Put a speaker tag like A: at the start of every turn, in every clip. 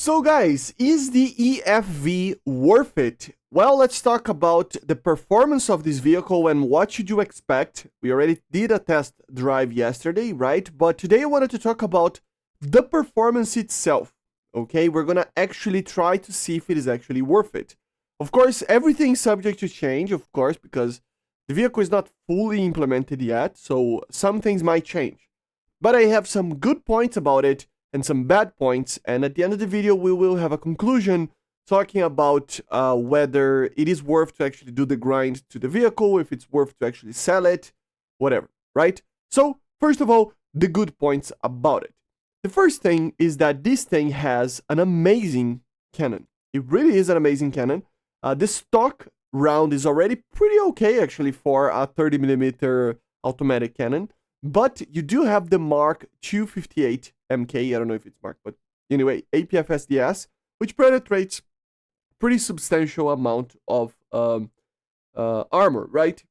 A: So guys, is the EFV worth it? Well, let's talk about the performance of this vehicle and what should you expect. We already did a test drive yesterday, right? But today I wanted to talk about the performance itself, okay? We're gonna actually try to see if it is actually worth it. Of course, everything's subject to change, of course, because the vehicle is not fully implemented yet, so some things might change. But I have some good points about it and some bad points, and at the end of the video we will have a conclusion talking about whether it is worth to actually do the grind to the vehicle, if it's worth to actually sell it, whatever, right? So first of all, the good points about it. The first thing is that this thing has an amazing cannon. It really is an amazing cannon. The stock round is already pretty okay actually for a 30mm automatic cannon. But you do have the Mark 258 MK, I don't know if it's marked, but anyway, APF SDS, which penetrates pretty substantial amount of armor, right?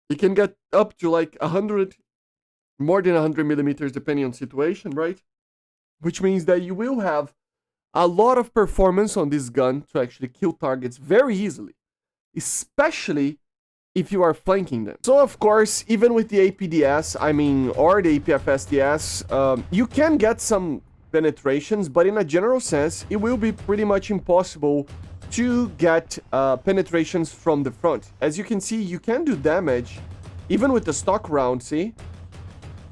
A: You can get up to like 100, more than 100mm depending on situation, right? Which means that you will have a lot of performance on this gun to actually kill targets very easily, especially if you are flanking them. So of course, even with the APDS, or the APF SDS, you can get some penetrations, but in a general sense, it will be pretty much impossible to get penetrations from the front. As you can see, you can do damage, even with the stock round, see?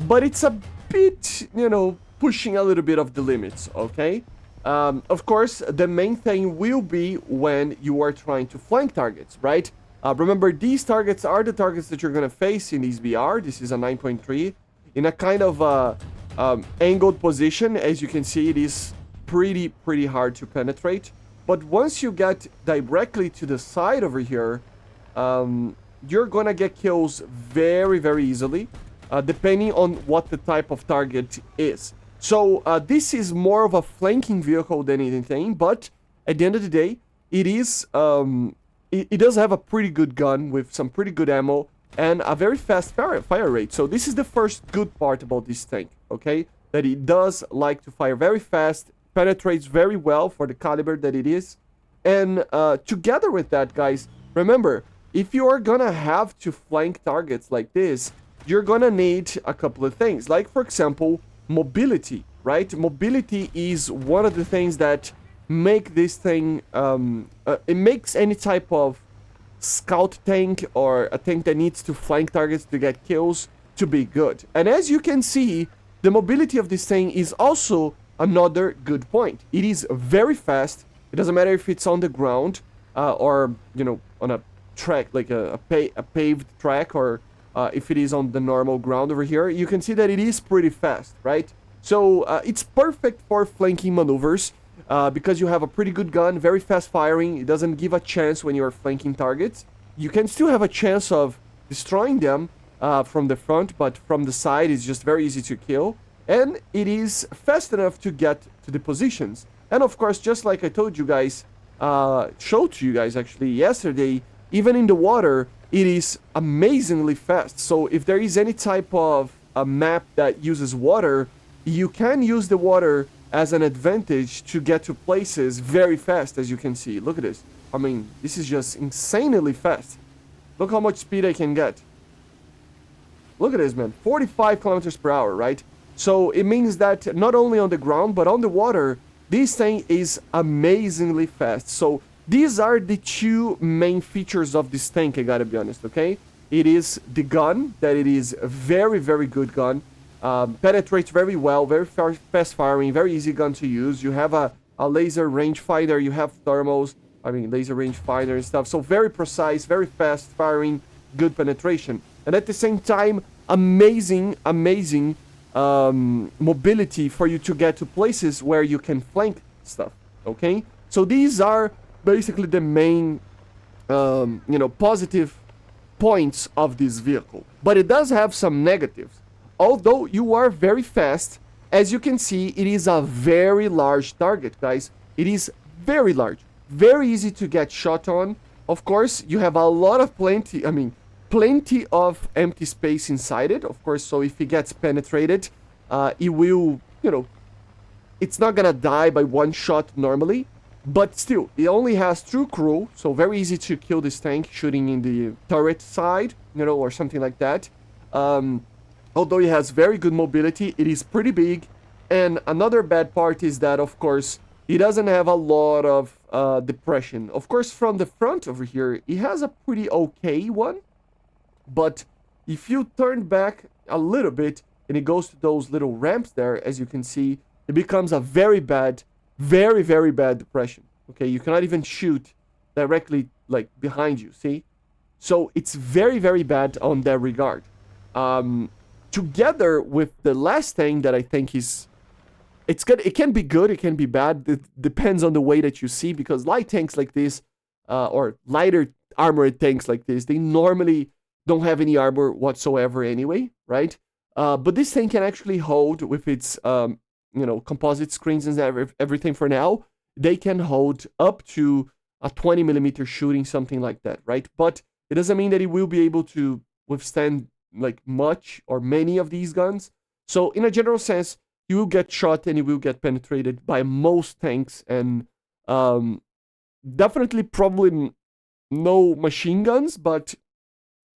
A: But it's a bit, pushing a little bit of the limits, okay? Of course, the main thing will be when you are trying to flank targets, right? Remember, these targets are the targets that you're going to face in these VR. This is a 9.3. In a kind of angled position, as you can see, it is pretty hard to penetrate. But once you get directly to the side over here, you're going to get kills very easily, depending on what the type of target is. So this is more of a flanking vehicle than anything, but at the end of the day, it is... It does have a pretty good gun with some pretty good ammo and a very fast fire rate. So this is the first good part about this tank, okay? That it does like to fire very fast, penetrates very well for the caliber that it is. And together with that, guys, remember, if you are gonna have to flank targets like this, you're gonna need a couple of things. Like, for example, mobility, right? Mobility is one of the things that make this thing, it makes any type of scout tank or a tank that needs to flank targets to get kills to be good. And as you can see, the mobility of this thing is also another good point. It is very fast. It doesn't matter if it's on the ground or, on a track, like a paved track, or if it is on the normal ground over here. You can see that it is pretty fast, right? So it's perfect for flanking maneuvers. Because you have a pretty good gun, very fast firing, it doesn't give a chance when you're flanking targets. You can still have a chance of destroying them from the front, but from the side it's just very easy to kill. And it is fast enough to get to the positions. And of course, just like I told you guys, showed to you guys actually yesterday, even in the water, it is amazingly fast. So if there is any type of a map that uses water, you can use the water as an advantage to get to places very fast, as you can see. Look at this. This is just insanely fast. Look how much speed I can get. Look at this, man. 45 kilometers per hour, right? So it means that not only on the ground, but on the water, this thing is amazingly fast. So these are the two main features of this tank, I gotta be honest, okay? It is the gun, that it is a very good gun. Penetrates very well, very fast firing, very easy gun to use. You have a laser rangefinder, you have thermals, laser rangefinder and stuff. So very precise, very fast firing, good penetration. And at the same time, amazing mobility for you to get to places where you can flank stuff, okay? So these are basically the main, positive points of this vehicle. But it does have some negatives. Although you are very fast, as you can see, it is a very large target, guys. It is very large, very easy to get shot on. Of course, you have a lot of plenty of empty space inside it, of course. So if it gets penetrated, it will, it's not gonna die by one shot normally, but still, it only has true crew, so very easy to kill this tank shooting in the turret side, you know, or something like that. Although it has very good mobility, it is pretty big. And another bad part is that, of course, it doesn't have a lot of depression. Of course, from the front over here, it has a pretty okay one. But if you turn back a little bit and it goes to those little ramps there, as you can see, it becomes a very bad, very, very bad depression. Okay, you cannot even shoot directly like behind you, see? So it's very, very bad on that regard. Together with the last thing that I think is, it's good. It can be good, it can be bad. It depends on the way that you see, because light tanks like this, or lighter armored tanks like this, they normally don't have any armor whatsoever anyway, right? But this thing can actually hold with its, composite screens and everything for now. They can hold up to a 20 millimeter shooting, something like that, right? But it doesn't mean that it will be able to withstand like much or many of these guns. So in a general sense, you will get shot and you will get penetrated by most tanks, and definitely probably no machine guns, but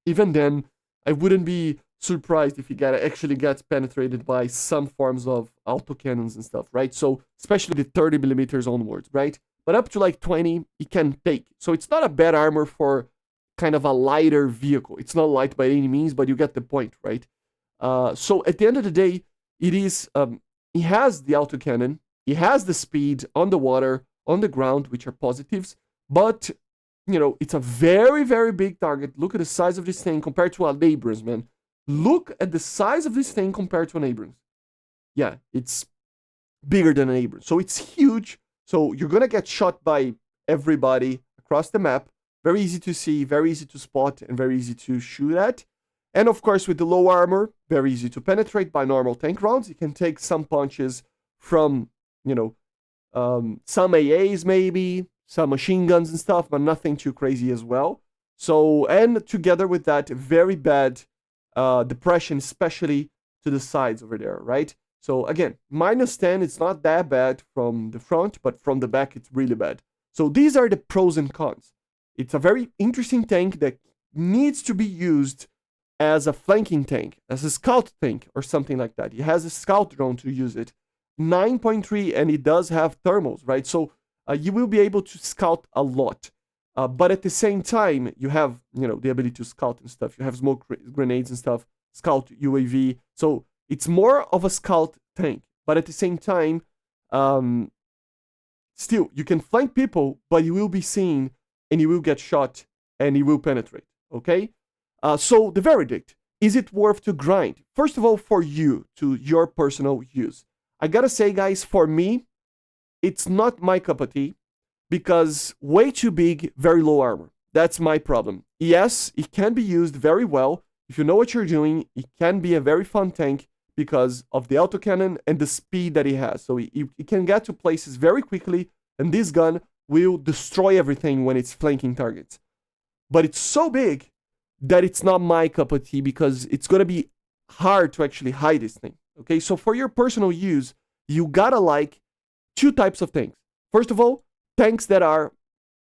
A: even then, I wouldn't be surprised if he actually gets penetrated by some forms of autocannons and stuff, right? So especially the 30 millimeters onwards, right? But up to like 20, it can take. So it's not a bad armor for kind of a lighter vehicle. It's not light by any means, but you get the point, right? So at the end of the day, it is, it has the autocannon, it has the speed on the water, on the ground, which are positives, but, you know, it's a very, very big target. Look at the size of this thing compared to an Abrams, man. Look at the size of this thing compared to an Abrams. Yeah, it's bigger than an Abrams. So it's huge. So you're going to get shot by everybody across the map. Very easy to see, very easy to spot, and very easy to shoot at. And of course, with the low armor, very easy to penetrate by normal tank rounds. You can take some punches from, some AAs maybe, some machine guns and stuff, but nothing too crazy as well. So, and together with that, very bad depression, especially to the sides over there, right? So again, -10, it's not that bad from the front, but from the back, it's really bad. So these are the pros and cons. It's a very interesting tank that needs to be used as a flanking tank, as a scout tank, or something like that. It has a scout drone to use it. 9.3, and it does have thermals, right? So you will be able to scout a lot. But at the same time, you have, the ability to scout and stuff. You have smoke grenades and stuff, scout UAV. So it's more of a scout tank. But at the same time, still, you can flank people, but you will be seen, and you will get shot, and you will penetrate, okay? So the verdict, is it worth to grind? First of all, for you, to your personal use. I gotta say, guys, for me, it's not my cup of tea, because way too big, very low armor. That's my problem. Yes, it can be used very well. If you know what you're doing, it can be a very fun tank because of the autocannon and the speed that it has. So it can get to places very quickly, and this gun will destroy everything when it's flanking targets. But it's so big that it's not my cup of tea, because it's going to be hard to actually hide this thing. Okay, so for your personal use, you gotta like two types of tanks. First of all, tanks that are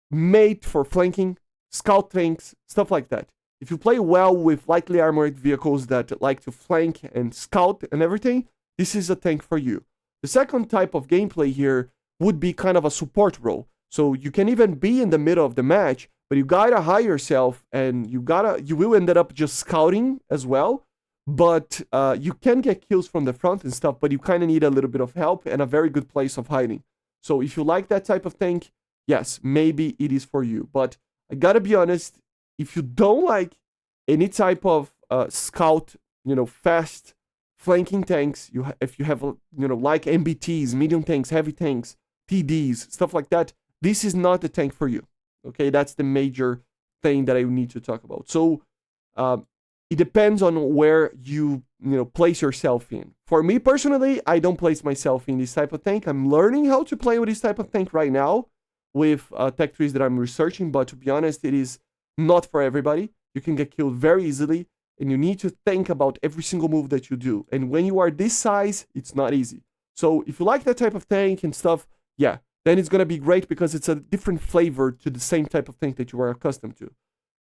A: made for flanking, scout tanks, stuff like that. If you play well with lightly armored vehicles that like to flank and scout and everything, this is a tank for you. The second type of gameplay here would be kind of a support role. So you can even be in the middle of the match, but you gotta hide yourself, and you will end up just scouting as well. But you can get kills from the front and stuff, but you kind of need a little bit of help and a very good place of hiding. So if you like that type of tank, yes, maybe it is for you. But I gotta be honest, if you don't like any type of scout, fast flanking tanks, if you have, like MBTs, medium tanks, heavy tanks, TDs, stuff like that, this is not the tank for you. Okay, that's the major thing that I need to talk about. So it depends on where you place yourself in. For me personally, I don't place myself in this type of tank. I'm learning how to play with this type of tank right now with tech trees that I'm researching, but to be honest, it is not for everybody. You can get killed very easily, and you need to think about every single move that you do. And when you are this size, it's not easy. So if you like that type of tank and stuff, yeah, then it's gonna be great because it's a different flavor to the same type of tank that you are accustomed to,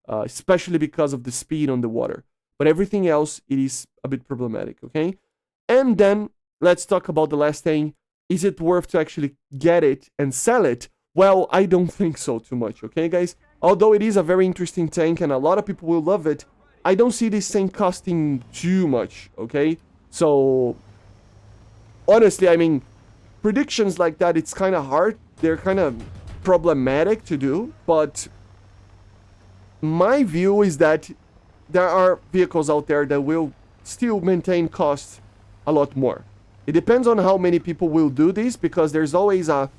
A: especially because of the speed on the water. But everything else, it is a bit problematic, okay? And then let's talk about the last thing. Is it worth to actually get it and sell it? Well, I don't think so too much, okay, guys? Although it is a very interesting tank and a lot of people will love it, I don't see this thing costing too much, okay? So, honestly, I mean, predictions like that, it's kind of hard. They're kind of problematic to do, but my view is that there are vehicles out there that will still maintain costs a lot more. It depends on how many people will do this, because there's always a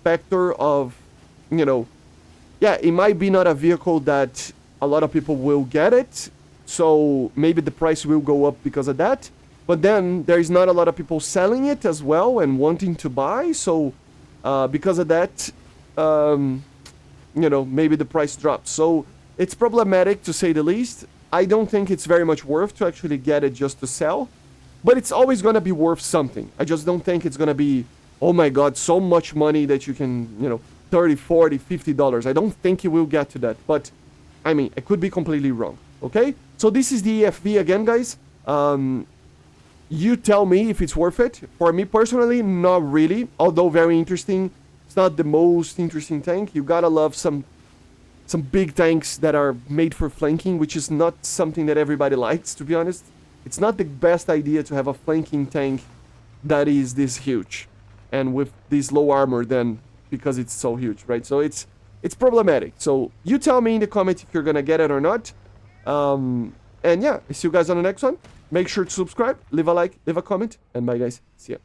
A: factor of, you know, yeah, it might be not a vehicle that a lot of people will get it, so maybe the price will go up because of that. But then there is not a lot of people selling it as well and wanting to buy, so because of that, you know, maybe the price drops. So it's problematic to say the least. I don't think it's very much worth to actually get it just to sell, but it's always going to be worth something. I just don't think it's going to be, oh my god, so much money that you can, you know, 30, 40, $50. I don't think you will get to that, but I mean, I could be completely wrong, okay? So this is the EFV again, guys. You tell me if it's worth it. For me personally, not really, although very interesting. It's not the most interesting tank. You gotta love some big tanks that are made for flanking, which is not something that everybody likes, to be honest. It's not the best idea to have a flanking tank that is this huge and with this low armor then, because it's so huge, right? So it's problematic. So you tell me in the comment if you're gonna get it or not. And yeah, I see you guys on the next one. Make sure to subscribe, leave a like, leave a comment, and bye guys. See ya.